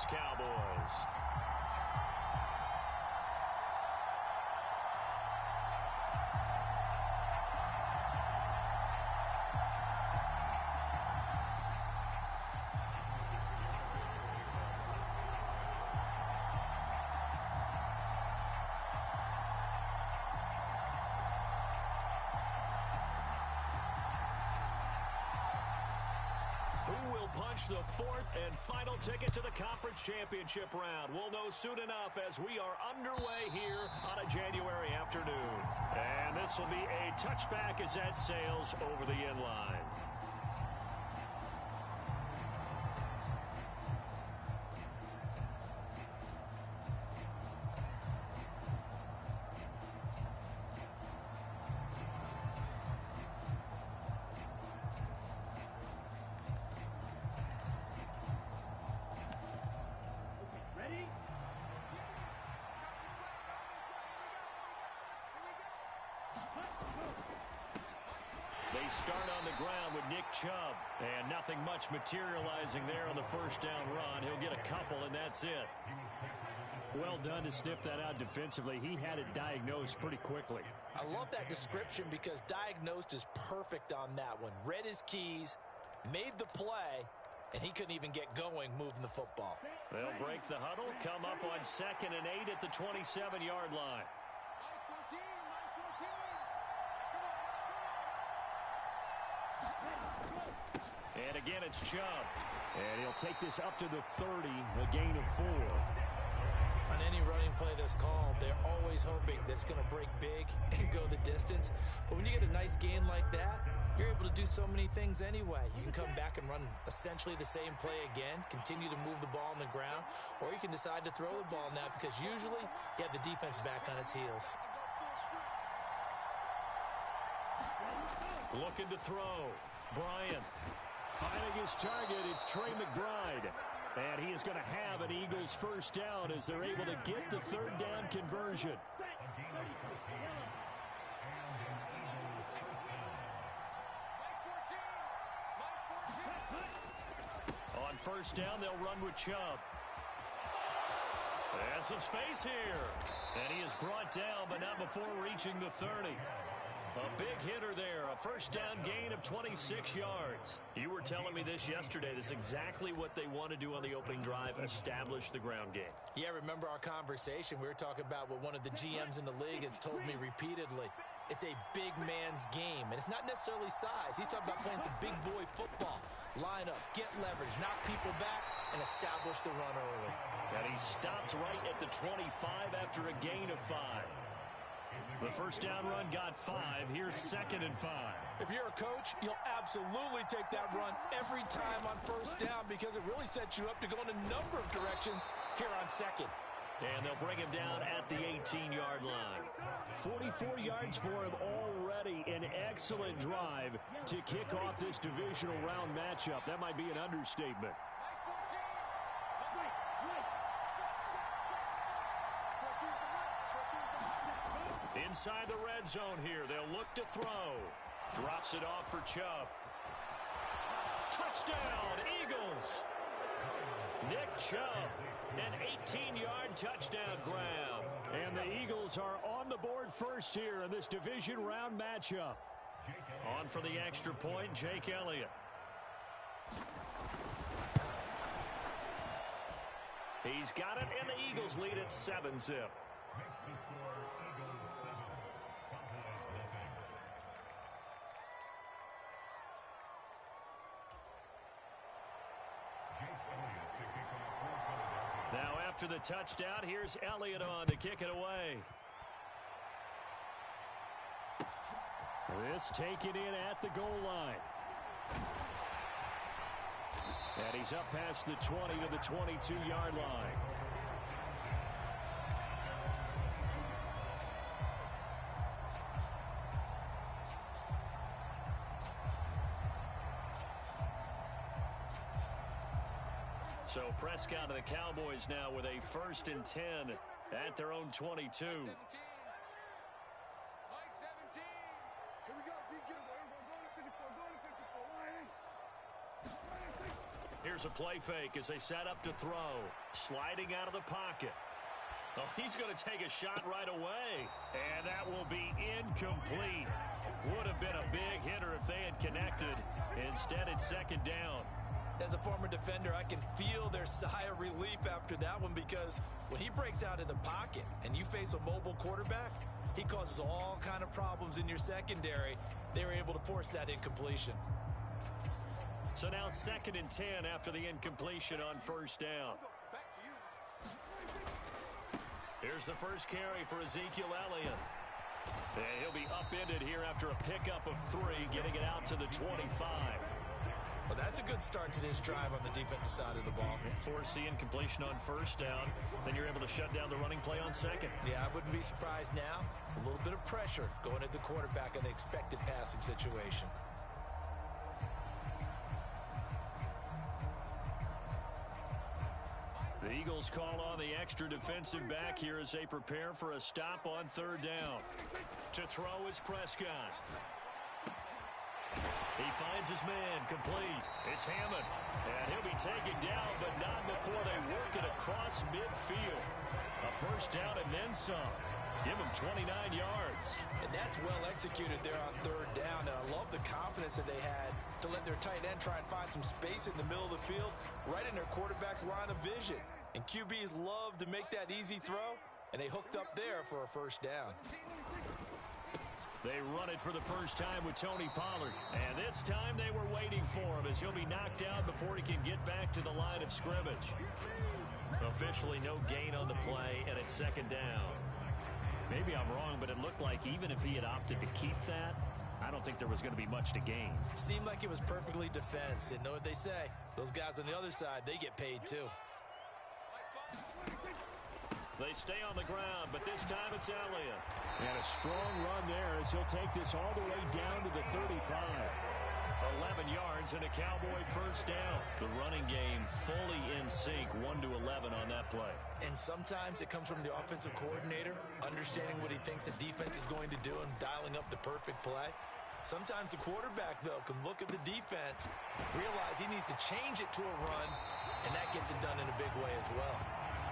Dallas Cowboys. Who will punch the fourth and final ticket to the conference championship round? We'll know soon enough as we are underway here on a January afternoon. And this will be a touchback as that sails over the end line. They start on the ground with Nick Chubb. And nothing much materializing there on the first down run. He'll get a couple, and that's it. Well done to sniff that out defensively. He had it diagnosed pretty quickly. I love that description because diagnosed is perfect on that one. Read his keys, made the play, and he couldn't even get going moving the football. They'll break the huddle, come up on 2nd and 8 at the 27-yard line. And again, it's Chubb. And he'll take this up to the 30, a gain of 4. On any running play that's called, they're always hoping that it's going to break big and go the distance. But when you get a nice gain like that, you're able to do so many things anyway. You can come back and run essentially the same play again, continue to move the ball on the ground, or you can decide to throw the ball now because usually you have the defense back on its heels. Looking to throw. Bryant. Finding his target, it's Trey McBride. And he is going to have an Eagles first down as they're able to get the third down conversion. On first down, they'll run with Chubb. And some space here. And he is brought down, but not before reaching the 30. A big hitter there, a first down gain of 26 yards. You were telling me this yesterday. This is exactly what they want to do on the opening drive, establish the ground game. Yeah, remember our conversation. We were talking about what one of the GMs in the league has told me repeatedly. It's a big man's game, and it's not necessarily size. He's talking about playing some big boy football. Line up, get leverage, knock people back, and establish the run early. And he stopped right at the 25 after a gain of 5. The first down run got 5. Here's 2nd and 5. If you're a coach, you'll absolutely take that run every time on first down because it really sets you up to go in a number of directions here on 2nd. And they'll bring him down at the 18-yard line. 44 yards for him already. An excellent drive to kick off this divisional round matchup. That might be an understatement. Inside the red zone here. They'll look to throw. Drops it off for Chubb. Touchdown, Eagles. Nick Chubb, an 18-yard touchdown grab. And the Eagles are on the board first here in this division round matchup. On for the extra point, Jake Elliott. He's got it, and the Eagles lead at 7-zip. Now after the touchdown, here's Elliott on to kick it away. This taken in at the goal line. And he's up past the 20 to the 22-yard line. So Prescott and the Cowboys now with a 1st and 10 at their own 22. Here's Here's a play fake as they set up to throw. Sliding out of the pocket. Oh, he's going to take a shot right away. And that will be incomplete. Would have been a big hitter if they had connected. Instead, it's second down. As a former defender, I can feel their sigh of relief after that one, because when he breaks out of the pocket and you face a mobile quarterback, he causes all kind of problems in your secondary. They were able to force that incompletion. So now 2nd and 10 after the incompletion on first down. Here's the first carry for Ezekiel Elliott. And he'll be upended here after a pickup of 3, getting it out to the 25. Well, that's a good start to this drive on the defensive side of the ball. Force the incompletion on first down. Then you're able to shut down the running play on second. Yeah, I wouldn't be surprised now. A little bit of pressure going at the quarterback in the expected passing situation. The Eagles call on the extra defensive back here as they prepare for a stop on third down. To throw is Prescott. He finds his man, complete. It's Hammond. And he'll be taken down, but not before they work it across midfield. A first down and then some. Give him 29 yards. And that's well executed there on third down. And I love the confidence that they had to let their tight end try and find some space in the middle of the field, right in their quarterback's line of vision. And QBs love to make that easy throw, and they hooked up there for a first down. They run it for the first time with Tony Pollard. And this time they were waiting for him as he'll be knocked down before he can get back to the line of scrimmage. Officially no gain on the play, and it's second down. Maybe I'm wrong, but it looked like even if he had opted to keep that, I don't think there was going to be much to gain. Seemed like it was perfectly defense. And know what they say? Those guys on the other side, they get paid too. They stay on the ground, but this time it's Elliott. And a strong run there as he'll take this all the way down to the 35. 11 yards and a Cowboy first down. The running game fully in sync, 1-11 on that play. And sometimes it comes from the offensive coordinator, understanding what he thinks the defense is going to do and dialing up the perfect play. Sometimes the quarterback, though, can look at the defense, realize he needs to change it to a run, and that gets it done in a big way as well.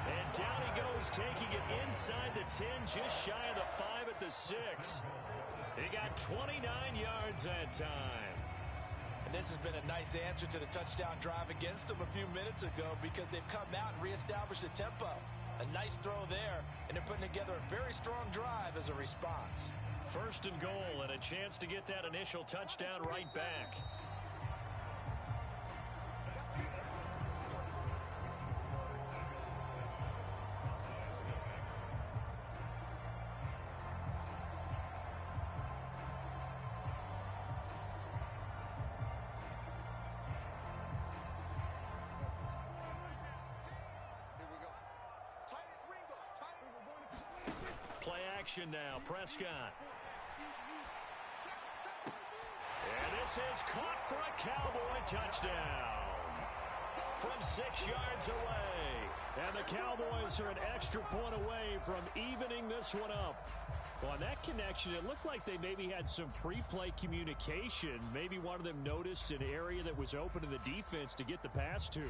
And down he goes, taking it inside the 10, just shy of the 5 at the 6. He got 29 yards that time. And this has been a nice answer to the touchdown drive against them a few minutes ago, because they've come out and reestablished the tempo. A nice throw there, and they're putting together a very strong drive as a response. First and goal, and a chance to get that initial touchdown right back. Play action now, Prescott. And this is caught for a Cowboy touchdown from 6 yards away. And the Cowboys are an extra point away from evening this one up. Well, on that connection, it looked like they maybe had some pre-play communication. Maybe one of them noticed an area that was open to the defense to get the pass to.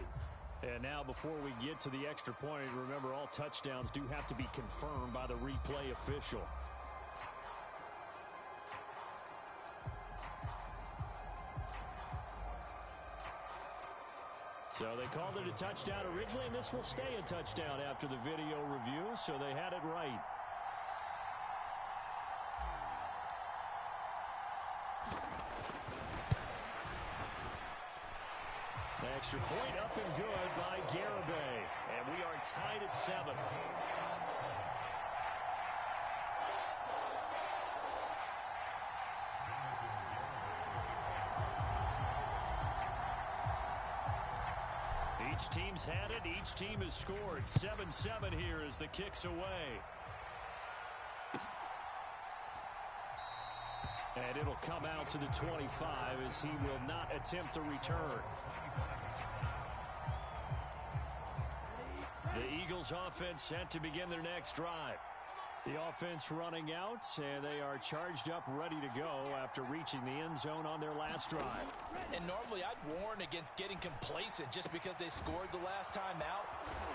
And now before we get to the extra point, remember all touchdowns do have to be confirmed by the replay official. So they called it a touchdown originally, and this will stay a touchdown after the video review, so they had it right. Extra point up and good by Garibay. And we are tied at 7. Each team's had it. Each team has scored. 7-7 here as the kick's away. And it'll come out to the 25 as he will not attempt a return. The Eagles offense set to begin their next drive. The offense running out, and they are charged up, ready to go after reaching the end zone on their last drive. And normally I'd warn against getting complacent just because they scored the last time out.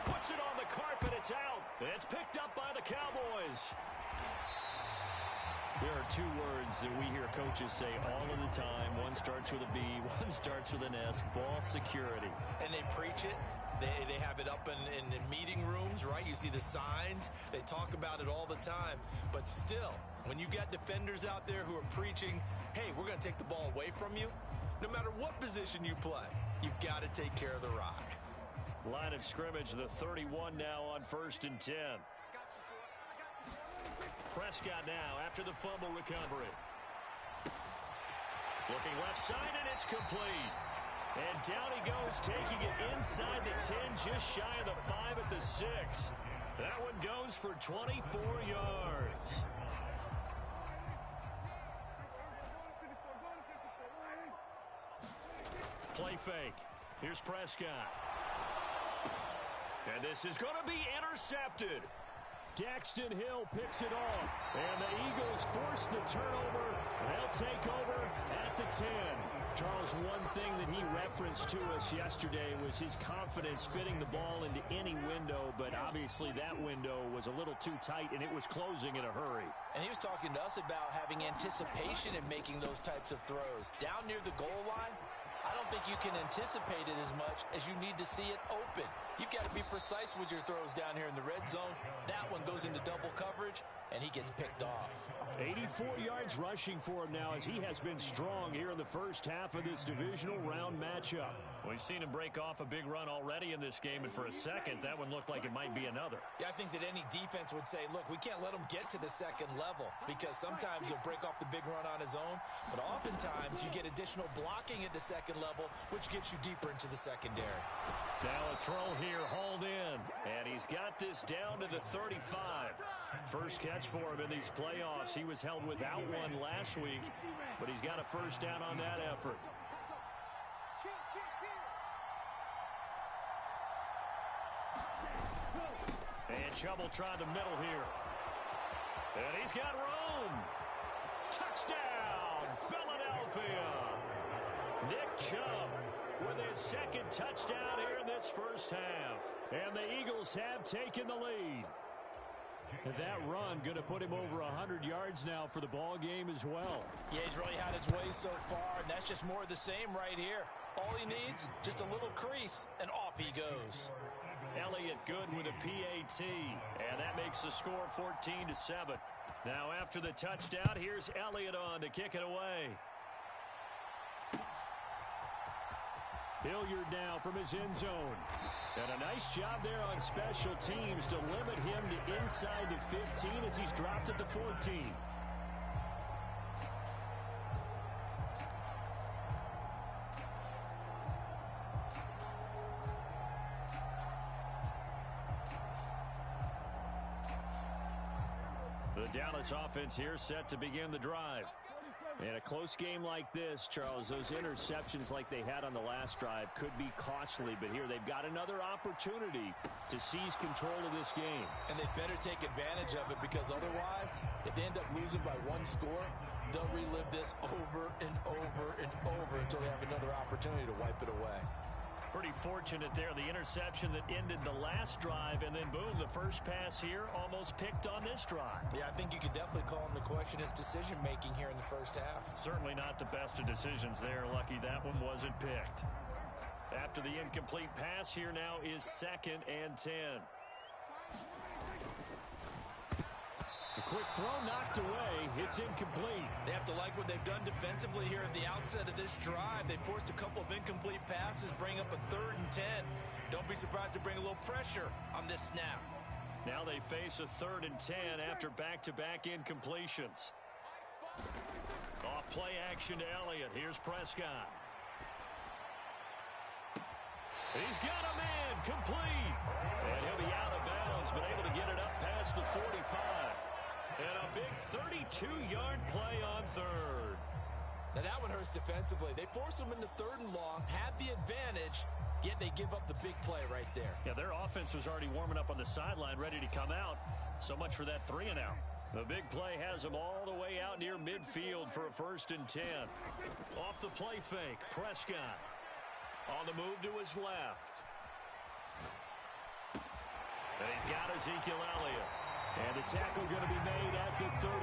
Puts it on the carpet, it's out. It's picked up by the Cowboys. There are two words that we hear coaches say all of the time. One starts with a B, one starts with an S, ball security. And they preach it. They have it up in meeting rooms, right? You see the signs. They talk about it all the time. But still, when you've got defenders out there who are preaching, hey, we're going to take the ball away from you, no matter what position you play, you've got to take care of the rock. Line of scrimmage, the 31 now on 1st and 10. Prescott now after the fumble recovery. Looking left side, and it's complete. And down he goes, taking it inside the 10, just shy of the 5 at the 6. That one goes for 24 yards. Play fake. Here's Prescott. And this is going to be intercepted. Daxton Hill picks it off. And the Eagles force the turnover. They'll take over at the 10. Charles, one thing that he referenced to us yesterday was his confidence fitting the ball into any window, but obviously that window was a little too tight, and it was closing in a hurry. And he was talking to us about having anticipation in making those types of throws. Down near the goal line, I don't think you can anticipate it as much as you need to see it open. You've got to be precise with your throws down here in the red zone. That one goes into double coverage, and he gets picked off. 84 yards rushing for him now as he has been strong here in the first half of this divisional round matchup. We've seen him break off a big run already in this game, and for a second, that one looked like it might be another. Yeah, I think that any defense would say, look, we can't let him get to the second level because sometimes he'll break off the big run on his own, but oftentimes you get additional blocking at the second level, which gets you deeper into the secondary. Now a throw here, hauled in, and he's got this down to the 35. First catch for him in these playoffs. He was held without one last week, but he's got a first down on that effort. And Chubb will try the middle here. And he's got room. Touchdown, Philadelphia. Nick Chubb with his second touchdown here in this first half. And the Eagles have taken the lead. And that run going to put him over 100 yards now for the ball game as well. Yeah, he's really had his way so far, and that's just more of the same right here. All he needs, just a little crease, and off he goes. Elliott good with a PAT, and that makes the score 14-7. Now after the touchdown, here's Elliott on to kick it away. Hilliard now from his end zone. And a nice job there on special teams to limit him to inside the 15 as he's dropped at the 14. The Dallas offense here set to begin the drive. In a close game like this, Charles, those interceptions like they had on the last drive could be costly, but here they've got another opportunity to seize control of this game. And they better take advantage of it because otherwise, if they end up losing by one score, they'll relive this over and over and over until they have another opportunity to wipe it away. Pretty fortunate there, the interception that ended the last drive, and then boom, the first pass here almost picked on this drive. Yeah, I think you could definitely call him to question his decision-making here in the first half. Certainly not the best of decisions there. Lucky that one wasn't picked. After the incomplete pass, here now is 2nd and 10. A quick throw knocked away. It's incomplete. They have to like what they've done defensively here at the outset of this drive. They forced a couple of incomplete passes, bring up a 3rd and 10. Don't be surprised to bring a little pressure on this snap. Now they face a 3rd and 10 after back-to-back incompletions. Off play action to Elliott. Here's Prescott. He's got a man complete. And he'll be out of bounds, but able to get it up past the 45. And a big 32-yard play on 3rd. Now that one hurts defensively. They force him into 3rd and long, had the advantage, yet they give up the big play right there. Yeah, their offense was already warming up on the sideline, ready to come out. So much for that 3-and-out. The big play has them all the way out near midfield for a 1st and 10. Off the play fake, Prescott. On the move to his left. And he's got Ezekiel Elliott. And the tackle going to be made at the 38.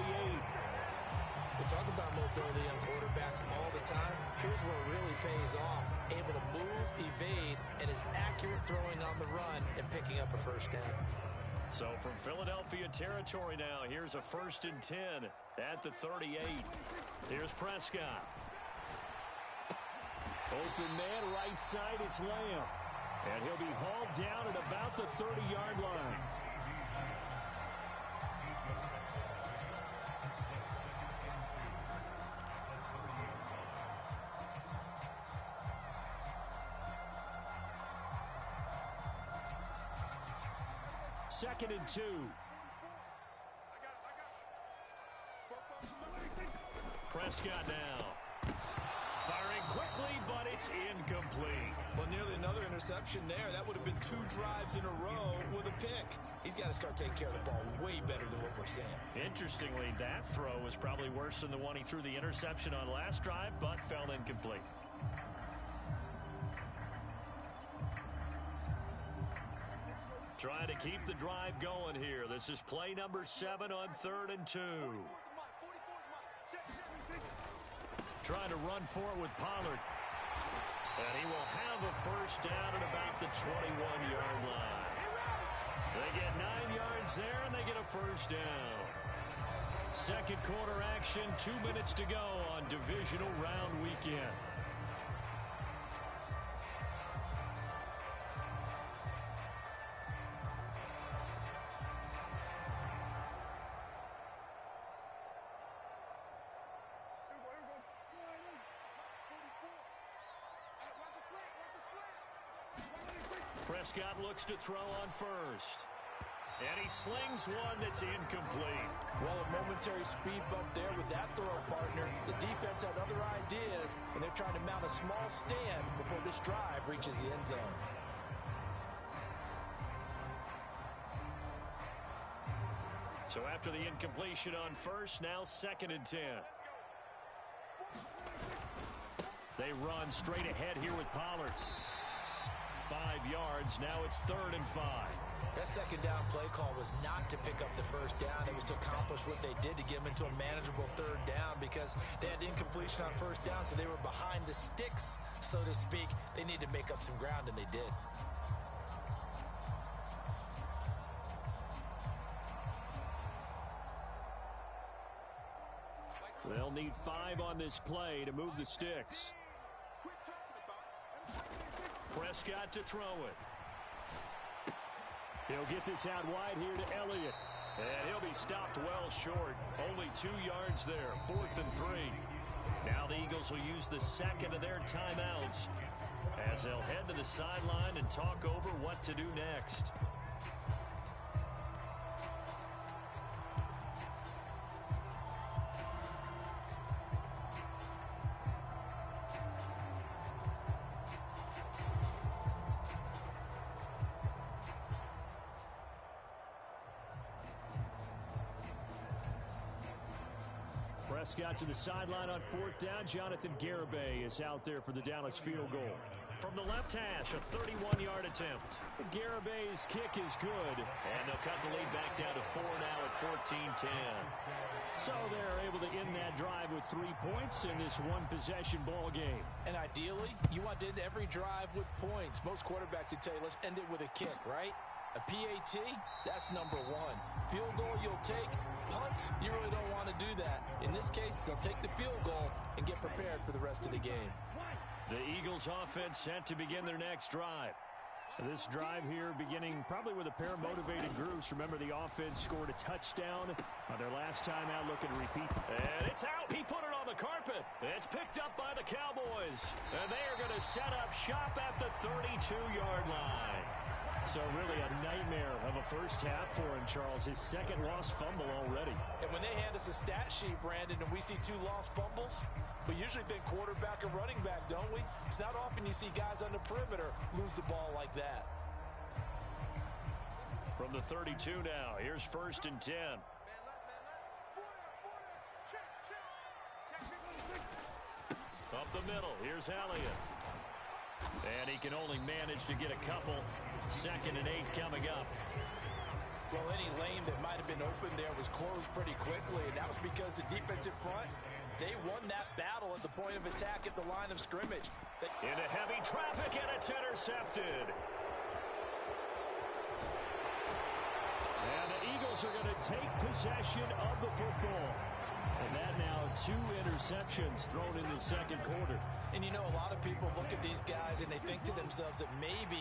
We talk about mobility on quarterbacks all the time. Here's where it really pays off. Able to move, evade, and is accurate throwing on the run and picking up a 1st down. So from Philadelphia territory now, here's a 1st and 10 at the 38. Here's Prescott. Open man, right side, it's Lamb. And he'll be hauled down at about the 30-yard line. Second and 2. Prescott now. Firing quickly, but it's incomplete. Well, nearly another interception there. That would have been 2 drives in a row with a pick. He's got to start taking care of the ball way better than what we're seeing. Interestingly, that throw was probably worse than the one he threw the interception on last drive, but fell incomplete. Trying to keep the drive going here. This is play number 7 on 3rd and 2. Trying to run for it with Pollard. And he will have a 1st down at about the 21-yard line. They get 9 yards there, and they get a 1st down. Second quarter action, 2 minutes to go on divisional round weekend. Prescott looks to throw on 1st. And he slings one that's incomplete. Well, a momentary speed bump there with that throw, partner. The defense had other ideas, and they're trying to mount a small stand before this drive reaches the end zone. So after the incompletion on 1st, now 2nd and 10. They run straight ahead here with Pollard. 5 yards. Now it's 3rd and 5. That 2nd down play call was not to pick up the 1st down. It was to accomplish what they did to get them into a manageable 3rd down because they had incompletion on 1st down, so they were behind the sticks, so to speak. They needed to make up some ground, and they did. They'll need 5 on this play to move the sticks. Prescott to throw it. He'll get this out wide here to Elliott. And he'll be stopped well short. Only 2 yards there. 4th and 3. Now the Eagles will use the 2nd of their timeouts as they'll head to the sideline and talk over what to do next. Prescott to the sideline on 4th down. Jonathan Garibay is out there for the Dallas field goal. From the left hash, a 31-yard attempt. Garibay's kick is good. And they'll cut the lead back down to 4 now at 14-10. So they're able to end that drive with 3 points in this one-possession ball game. And ideally, you want to end every drive with points. Most quarterbacks would tell you, let's end it with a kick, right? A PAT, that's number 1. Field goal you'll take. Punts, you really don't want to do that. In this case, they'll take the field goal and get prepared for the rest of the game. The Eagles offense set to begin their next drive. This drive here beginning probably with a pair of motivated groups. Remember, the offense scored a touchdown on their last time out, looking to repeat. And it's out. He put it on the carpet. It's picked up by the Cowboys. And they are going to set up shop at the 32-yard line. So really a nightmare of a first half for him, Charles. His second lost fumble already. And when they hand us a stat sheet, Brandon, and we see 2 lost fumbles, we usually think quarterback or running back, don't we? It's not often you see guys on the perimeter lose the ball like that. From the 32 now, here's 1st and 10. Up the middle, here's Elliott. And he can only manage to get a couple. 2nd and 8 coming up. Well, any lane that might have been open there was closed pretty quickly, and that was because the defensive front, they won that battle at the point of attack at the line of scrimmage. Into heavy traffic, and it's intercepted. And the Eagles are going to take possession of the football. And that now 2 interceptions thrown in the second quarter. And you know, a lot of people look at these guys and they think to themselves that maybe,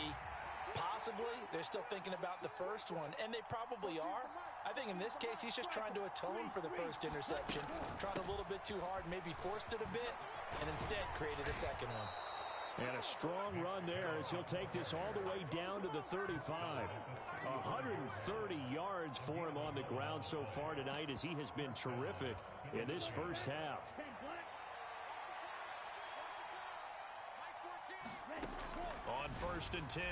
possibly, they're still thinking about the first one. And they probably are. I think in this case, he's just trying to atone for the first interception. Tried a little bit too hard, maybe forced it a bit, and instead created a second one. And a strong run there as he'll take this all the way down to the 35. 130 yards for him on the ground so far tonight as he has been terrific in this first half. On 1st and 10,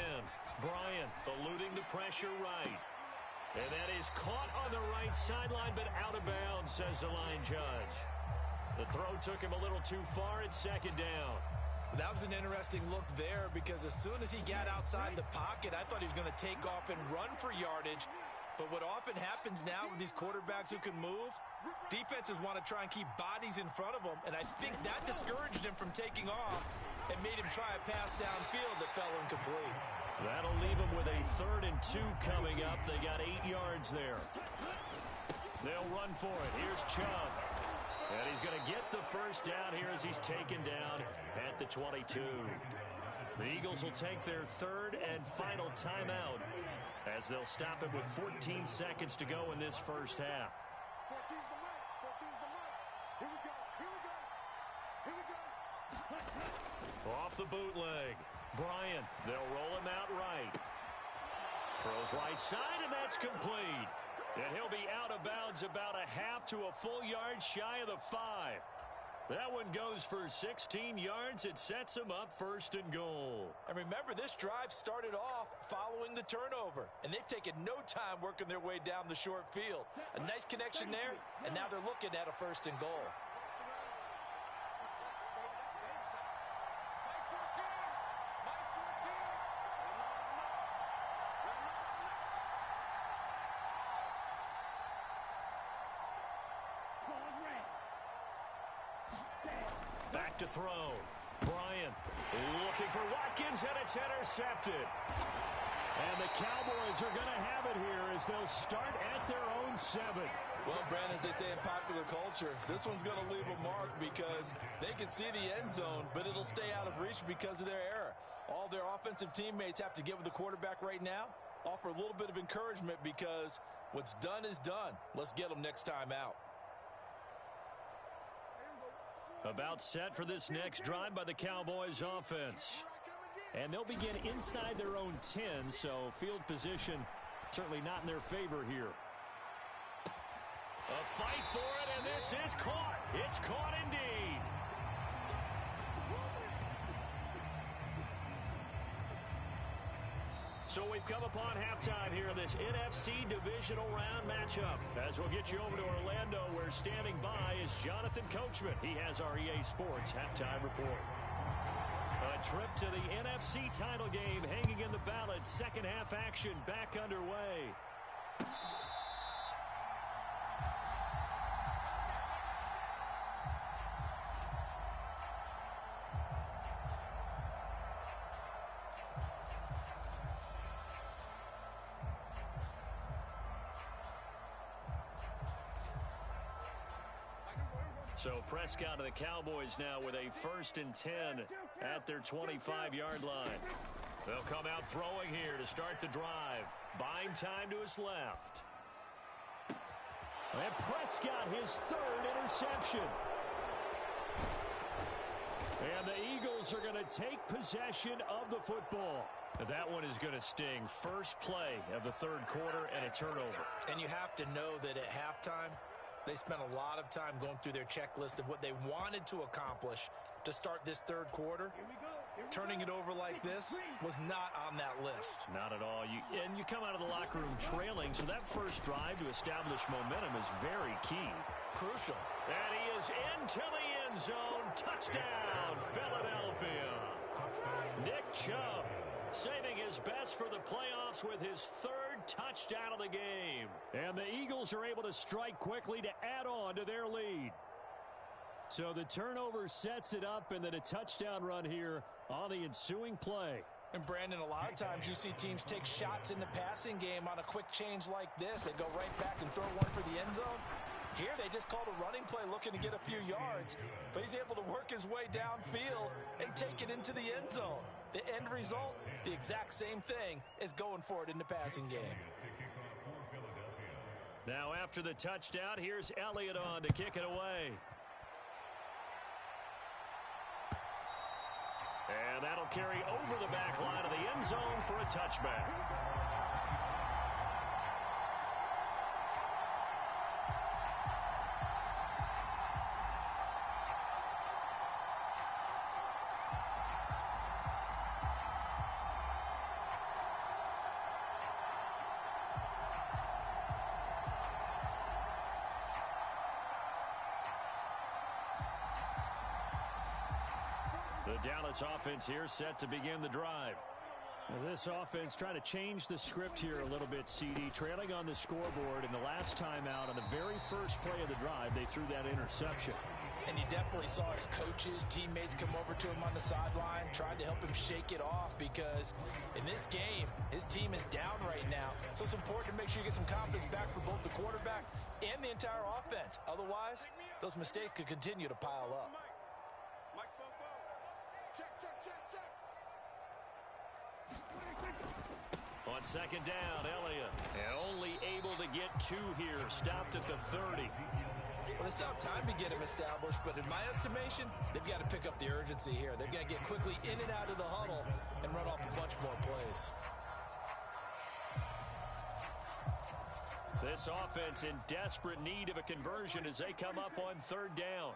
Bryant eluding the pressure right. And that is caught on the right sideline, but out of bounds, says the line judge. The throw took him a little too far at 2nd down. That was an interesting look there because as soon as he got outside the pocket, I thought he was going to take off and run for yardage. But what often happens now with these quarterbacks who can move, defenses want to try and keep bodies in front of them, and I think that discouraged him from taking off and made him try a pass downfield that fell incomplete. That'll leave him with a 3rd and 2 coming up. They got 8 yards there. They'll run for it. Here's Chubb. And he's going to get the first down here as he's taken down at the 22. The Eagles will take their 3rd and final timeout as they'll stop it with 14 seconds to go in this first half. 14's the mark. 14's the mark. Here we go. Here we go. Here we go. Off the bootleg. Bryant, they'll roll him out right. Throws right side, and that's complete. And he'll be out of bounds about a half to a full yard shy of the 5. That one goes for 16 yards. It sets him up 1st and goal. And remember, this drive started off following the turnover, and they've taken no time working their way down the short field. A nice connection there, and now they're looking at a 1st and goal. Back to throw. Bryant looking for Watkins, and it's intercepted. And the Cowboys are going to have it here as they'll start at their own 7. Well, Brandon, as they say in popular culture, this one's going to leave a mark because they can see the end zone, but it'll stay out of reach because of their error. All their offensive teammates have to get with the quarterback right now, offer a little bit of encouragement because what's done is done. Let's get them next time out. About set for this next drive by the Cowboys offense. And they'll begin inside their own 10, so field position certainly not in their favor here. A fight for it, and this is caught. It's caught indeed. So we've come upon halftime here in this NFC Divisional Round matchup. As we'll get you over to Orlando, where standing by is Jonathan Coachman. He has our EA Sports Halftime Report. A trip to the NFC title game hanging in the balance. Second half action back underway. So Prescott and the Cowboys now with a 1st and 10 at their 25-yard line. They'll come out throwing here to start the drive. Buying time to his left. And Prescott, his 3rd interception. And the Eagles are going to take possession of the football. That one is going to sting. First play of the third quarter and a turnover. And you have to know that at halftime, they spent a lot of time going through their checklist of what they wanted to accomplish to start this third quarter. Turning it over like this was not on that list. Not at all. You come out of the locker room trailing, so that first drive to establish momentum is very key. Crucial. And he is into the end zone. Touchdown, Philadelphia. Nick Chubb saving his best for the playoffs with his third touchdown of the game. And the Eagles are able to strike quickly to add on to their lead. So the turnover sets it up, and then a touchdown run here on the ensuing play. And Brandon, a lot of times you see teams take shots in the passing game on a quick change like this. They go right back and throw one for the end zone. Here they just called a running play looking to get a few yards, but he's able to work his way downfield and take it into the end zone. The end result, the exact same thing as going for it in the passing game. Now after the touchdown, here's Elliott on to kick it away. And that'll carry over the back line of the end zone for a touchback. The Dallas offense here set to begin the drive. Now this offense trying to change the script here a little bit, CD. Trailing on the scoreboard, and the last time out on the very first play of the drive, they threw that interception. And you definitely saw his coaches, teammates come over to him on the sideline, tried to help him shake it off, because in this game, his team is down right now. So it's important to make sure you get some confidence back for both the quarterback and the entire offense. Otherwise, those mistakes could continue to pile up. On second down, Elliott. And only able to get two here. Stopped at the 30. Well, they still have time to get him established, but in my estimation, they've got to pick up the urgency here. They've got to get quickly in and out of the huddle and run off a bunch more plays. This offense in desperate need of a conversion as they come up on third down.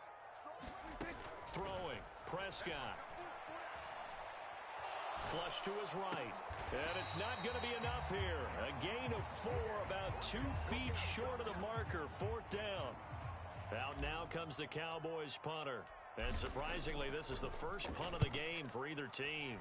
Throwing, Prescott. Flush to his right. And it's not going to be enough here. A gain of 4, about 2 feet short of the marker. Fourth down. Out now comes the Cowboys punter. And surprisingly, this is the first punt of the game for either team.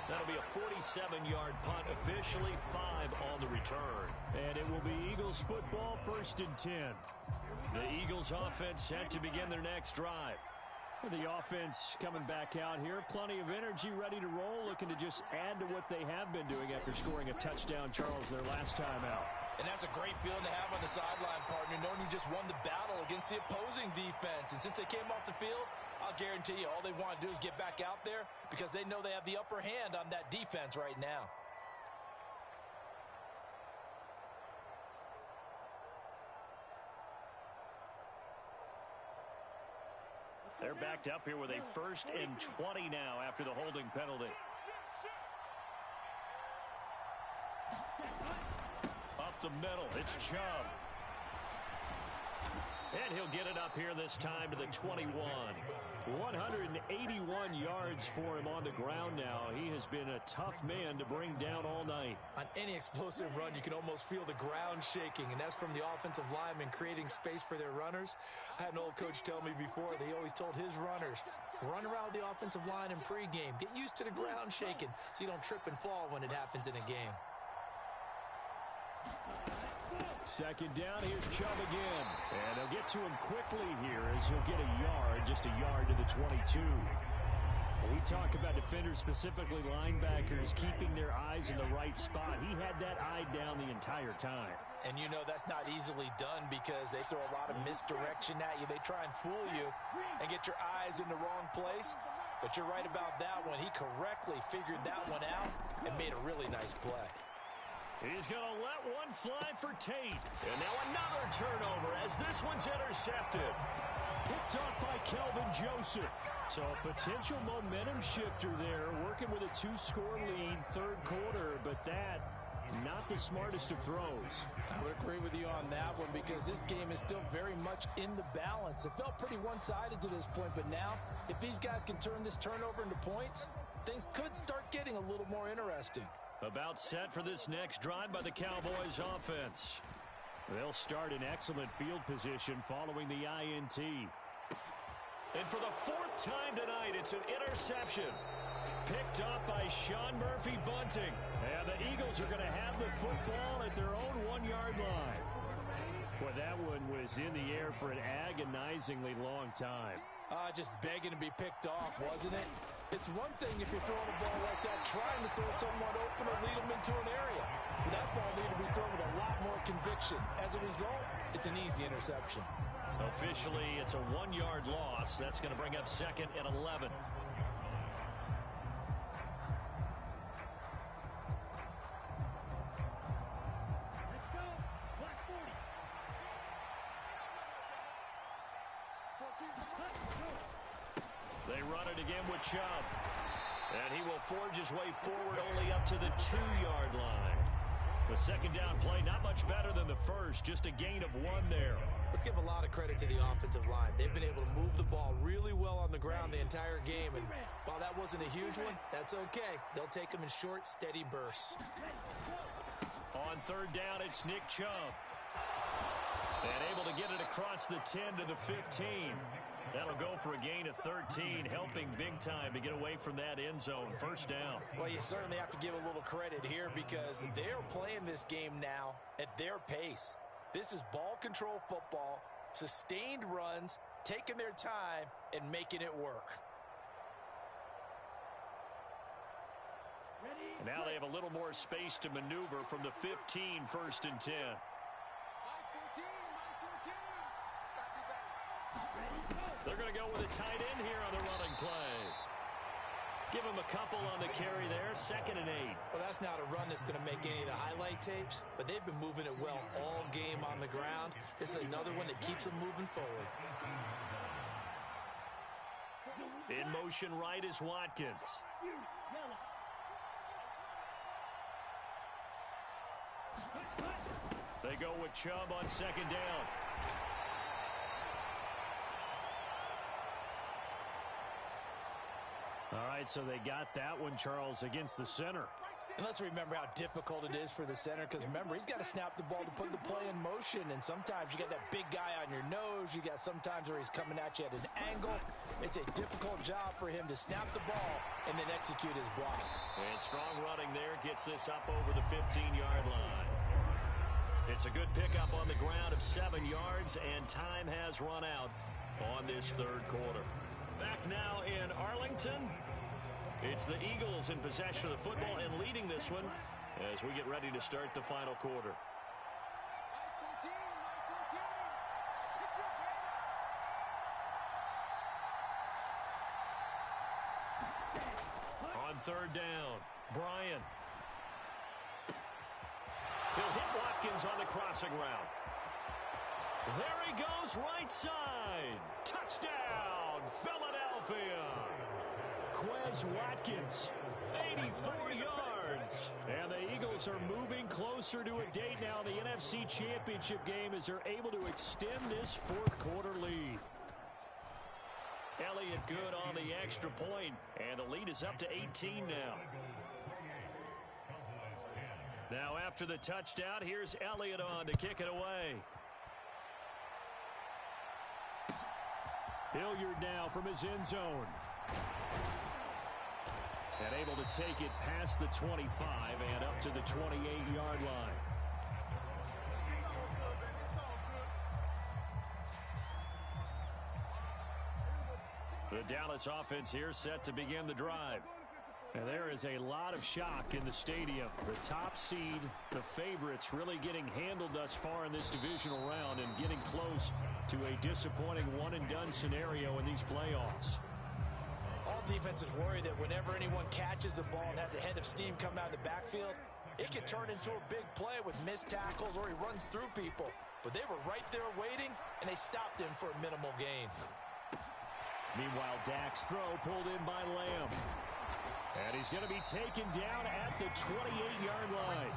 That'll be a 47-yard punt, officially 5 on the return. And it will be Eagles football, 1st and 10. The Eagles offense set to begin their next drive. The offense coming back out here, plenty of energy, ready to roll, looking to just add to what they have been doing after scoring a touchdown, Charles, their last time out. And that's a great feeling to have on the sideline, partner, knowing you just won the battle against the opposing defense. And since they came off the field, I'll guarantee you all they want to do is get back out there because they know they have the upper hand on that defense right now. They're backed up here with a 1st and 20 now after the holding penalty. Up the middle, it's Chubb. And he'll get it up here this time to the 21. 181 yards for him on the ground now. He has been a tough man to bring down all night. On any explosive run, you can almost feel the ground shaking, and that's from the offensive linemen creating space for their runners. I had an old coach tell me before, they always told his runners, run around the offensive line in pregame. Get used to the ground shaking so you don't trip and fall when it happens in a game. Second down, here's Chubb again. And they'll get to him quickly here as he'll get a yard, just a yard to the 22. We talk about defenders, specifically linebackers, keeping their eyes in the right spot. He had that eye down the entire time. And you know that's not easily done because they throw a lot of misdirection at you. They try and fool you and get your eyes in the wrong place. But you're right about that one. He correctly figured that one out and made a really nice play. He's going to let one fly for Tate. And now another turnover as this one's intercepted. Picked off by Kelvin Joseph. So a potential momentum shifter there, working with a 2-score lead, third quarter, but that, not the smartest of throws. I would agree with you on that one because this game is still very much in the balance. It felt pretty one-sided to this point, but now, if these guys can turn this turnover into points, things could start getting a little more interesting. About set for this next drive by the Cowboys offense. They'll start in excellent field position following the INT. And for the fourth time tonight, it's an interception. Picked up by Sean Murphy-Bunting. And the Eagles are going to have the football at their own 1-yard line. Well, that one was in the air for an agonizingly long time. Just begging to be picked off, wasn't it? It's one thing if you're throwing a ball like that, trying to throw someone open or lead them into an area. But that ball needed to be thrown with a lot more conviction. As a result, it's an easy interception. Officially, it's a 1-yard loss. That's going to bring up 2nd and 11. They run it again with Chubb. And he will forge his way forward only up to the 2-yard line. The second down play, not much better than the first, just a gain of 1 there. Let's give a lot of credit to the offensive line. They've been able to move the ball really well on the ground the entire game. And while that wasn't a huge one, that's okay. They'll take them in short, steady bursts. On third down, it's Nick Chubb. And able to get it across the 10 to the 15. That'll go for a gain of 13, helping big time to get away from that end zone. First down. Well, you certainly have to give a little credit here because they're playing this game now at their pace. This is ball control football, sustained runs, taking their time, and making it work. And now they have a little more space to maneuver from the 15, 1st and 10. They're going to go with a tight end here on the running play. Give him a couple on the carry there, 2nd and 8. Well, that's not a run that's going to make any of the highlight tapes, but they've been moving it well all game on the ground. This is another one that keeps them moving forward. In motion right is Watkins. They go with Chubb on 2nd down. All right, so they got that one, Charles, against the center. And let's remember how difficult it is for the center because, remember, he's got to snap the ball to put the play in motion. And sometimes you got that big guy on your nose. You got sometimes where he's coming at you at an angle. It's a difficult job for him to snap the ball and then execute his block. And strong running there gets this up over the 15-yard line. It's a good pickup on the ground of 7 yards, and time has run out on this third quarter. Back now in Arlington. It's the Eagles in possession of the football and leading this one as we get ready to start the final quarter. On third down, Bryant. He'll hit Watkins on the crossing route. There he goes, right side. Touchdown, Philadelphia. Quez Watkins, 84 yards. And the Eagles are moving closer to a date now, the NFC Championship game, as they're able to extend this fourth quarter lead. Elliott good on the extra point, and the lead is up to 18 now. Now after the touchdown, here's Elliott on to kick it away. Hilliard now from his end zone. And able to take it past the 25 and up to the 28-yard line. The Dallas offense here set to begin the drive. And there is a lot of shock in the stadium. The top seed, the favorites, really getting handled thus far in this divisional round and getting close to a disappointing one-and-done scenario in these playoffs. All defenses worry that whenever anyone catches the ball and has a head of steam come out of the backfield, it can turn into a big play with missed tackles or he runs through people. but they were right there waiting, and they stopped him for a minimal gain. Meanwhile, Dak's throw pulled in by Lamb. And he's going to be taken down at the 28-yard line.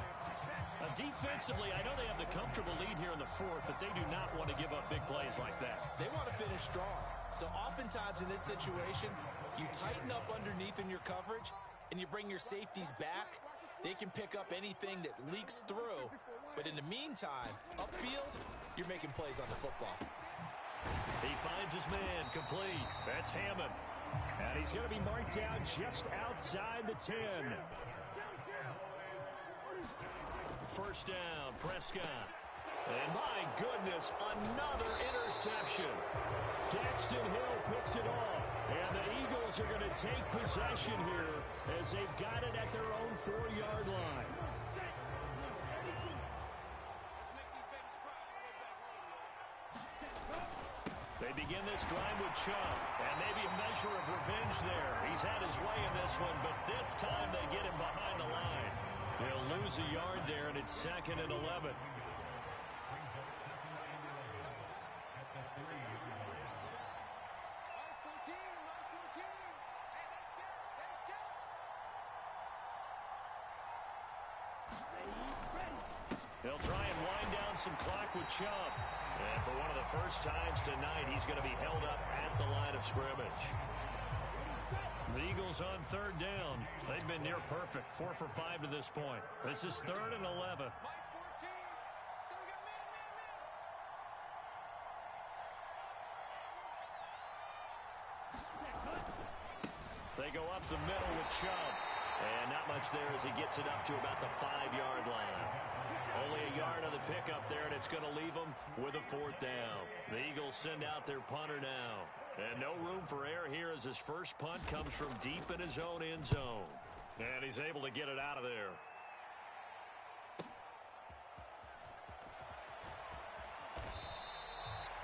Defensively, I know they have the comfortable lead here in the fourth, but they do not want to give up big plays like that. They want to finish strong. So oftentimes in this situation, you tighten up underneath in your coverage, and you bring your safeties back. They can pick up anything that leaks through. But in the meantime, upfield, you're making plays on the football. He finds his man complete. That's Hammond. And he's going to be marked down just outside the 10. First down, Prescott. And my goodness, another interception. Daxton Hill picks it off. And the Eagles are going to take possession here as they've got it at their own 4-yard line. They begin this drive with Chubb, and maybe a measure of revenge there. He's had his way in this one, but this time they get him behind the line. He'll lose a yard there, and it's 2nd and 11. They'll try and wind down some clock with Chubb. And for one of the first times tonight, he's going to be held up at the line of scrimmage. The Eagles on 3rd down. They've been near perfect, 4 for 5 to this point. This is 3rd and 11. They go up the middle with Chubb. And not much there as he gets it up to about the 5-yard line. Only a yard on the pickup there, and it's going to leave them with a 4th down. The Eagles send out their punter now. And no room for error here as his first punt comes from deep in his own end zone. And he's able to get it out of there.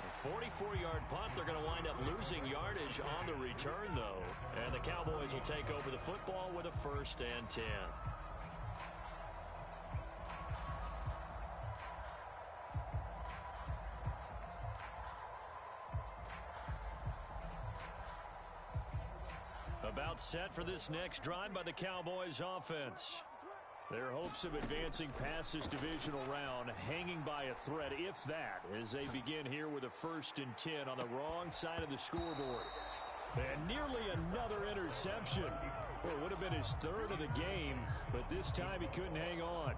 A 44-yard punt. They're going to wind up losing yardage on the return, though. And the Cowboys will take over the football with a 1st and 10. About set for this next drive by the Cowboys offense. Their hopes of advancing past this divisional round hanging by a thread, if that, as they begin here with a 1st and 10 on the wrong side of the scoreboard. And nearly another interception. Well, it would have been his 3rd of the game, but this time he couldn't hang on.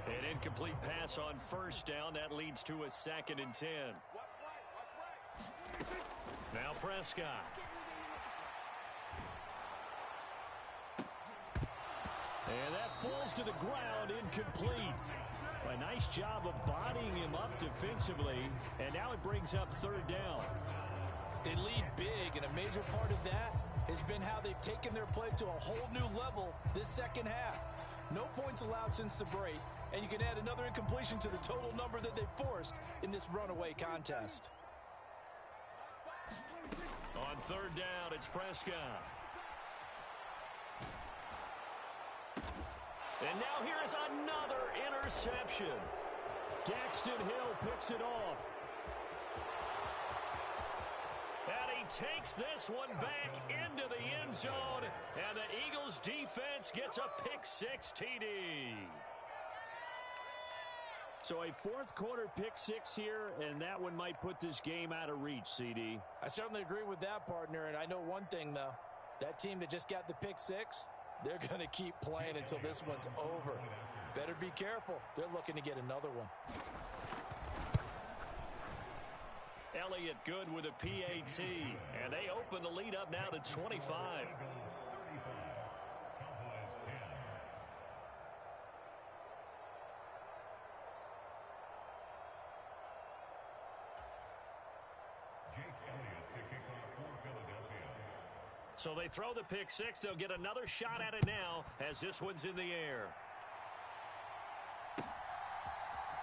An incomplete pass on 1st down. That leads to a 2nd and 10. Now Prescott. And that falls to the ground, incomplete. A nice job of bodying him up defensively, and now it brings up 3rd down. They lead big, and a major part of that has been how they've taken their play to a whole new level this second half. No points allowed since the break, and you can add another incompletion to the total number that they've forced in this runaway contest. On 3rd down, it's Prescott. And now here is another interception. Daxton Hill picks it off. And he takes this one back into the end zone. And the Eagles defense gets a pick-6 TD. So a 4th quarter pick-6 here, and that one might put this game out of reach, CD. I certainly agree with that, partner. And I know one thing, though. That team that just got the pick-6, they're going to keep playing until this one's over. Better be careful. They're looking to get another one. Elliott good with a PAT. And they open the lead up now to 25. So they throw the pick-6. They'll get another shot at it now as this one's in the air.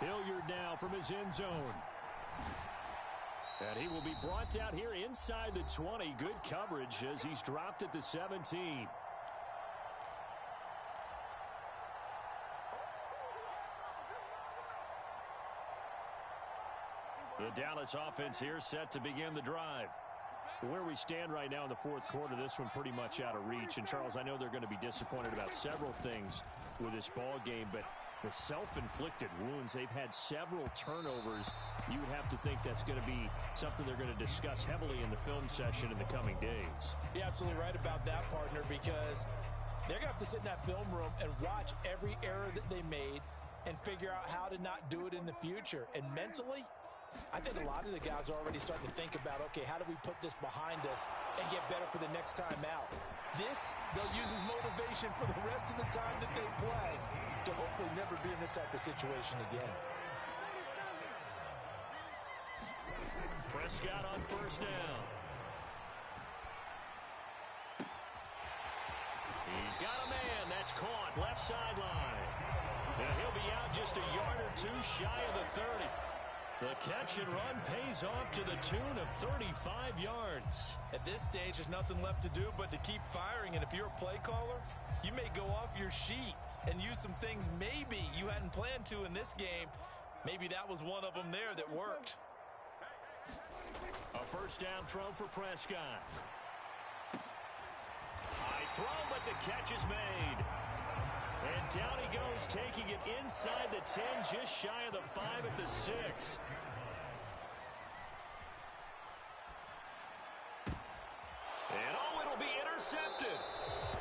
Hilliard now from his end zone. And he will be brought down here inside the 20. Good coverage as he's dropped at the 17. Dallas offense here set to begin the drive. Where we stand right now in the fourth quarter, this one pretty much out of reach. And, Charles, I know they're going to be disappointed about several things with this ball game, but the self-inflicted wounds, they've had several turnovers. You would have to think that's going to be something they're going to discuss heavily in the film session in the coming days. You're absolutely right about that, partner, because they're going to have to sit in that film room and watch every error that they made and figure out how to not do it in the future. And mentally, I think a lot of the guys are already starting to think about, okay, how do we put this behind us and get better for the next time out? This, they'll use as motivation for the rest of the time that they play to hopefully never be in this type of situation again. Prescott on first down. He's got a man. That's caught. Left sideline. And he'll be out just a yard or two shy of the 30. The catch and run pays off to the tune of 35 yards. At this stage, there's nothing left to do but to keep firing. And if you're a play caller, you may go off your sheet and use some things maybe you hadn't planned to in this game. Maybe that was one of them there that worked. A first down throw for Prescott. High throw, but the catch is made. And down he goes, taking it inside the 10, just shy of the 5 at the 6. And oh, it'll be intercepted.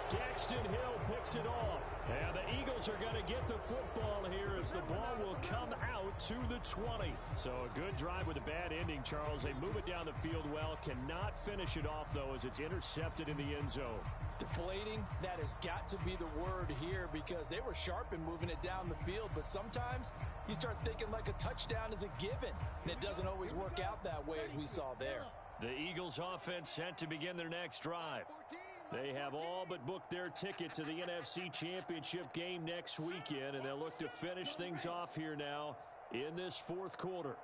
Daxton Hill picks it off. And the Eagles are going to get the football here as the ball will come out to the 20. So a good drive with a bad ending, Charles. They move it down the field well. Cannot finish it off, though, as it's intercepted in the end zone. Deflating, that has got to be the word here because they were sharp in moving it down the field. But sometimes you start thinking like a touchdown is a given. And it doesn't always work out that way as we saw there. The Eagles offense set to begin their next drive. They have all but booked their ticket to the NFC Championship game next weekend, and they'll look to finish things off here now in this fourth quarter.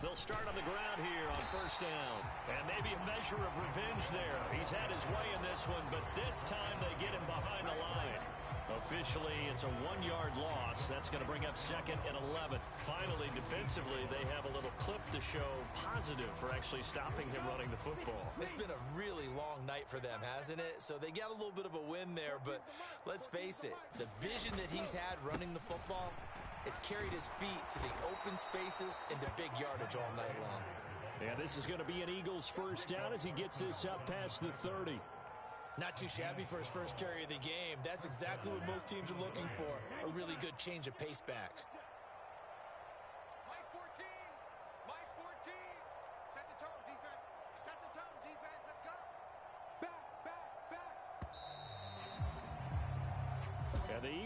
They'll start on the ground here on first down. And maybe a measure of revenge there. He's had his way in this one, but this time they get him behind the line. Officially, it's a 1-yard loss. That's going to bring up second and 11. Finally, defensively, they have a little clip to show positive for actually stopping him running the football. It's been a really long night for them, hasn't it? So they got a little bit of a win there, but let's face it, the vision that he's had running the football has carried his feet to the open spaces and to big yardage all night long. And this is going to be an Eagles first down as he gets this up past the 30. Not too shabby for his first carry of the game. That's exactly what most teams are looking for, a really good change of pace back. Mike 14. Mike 14. Set the tone, defense. Set the tone, defense. Let's go. Back, back, back. And the Eagles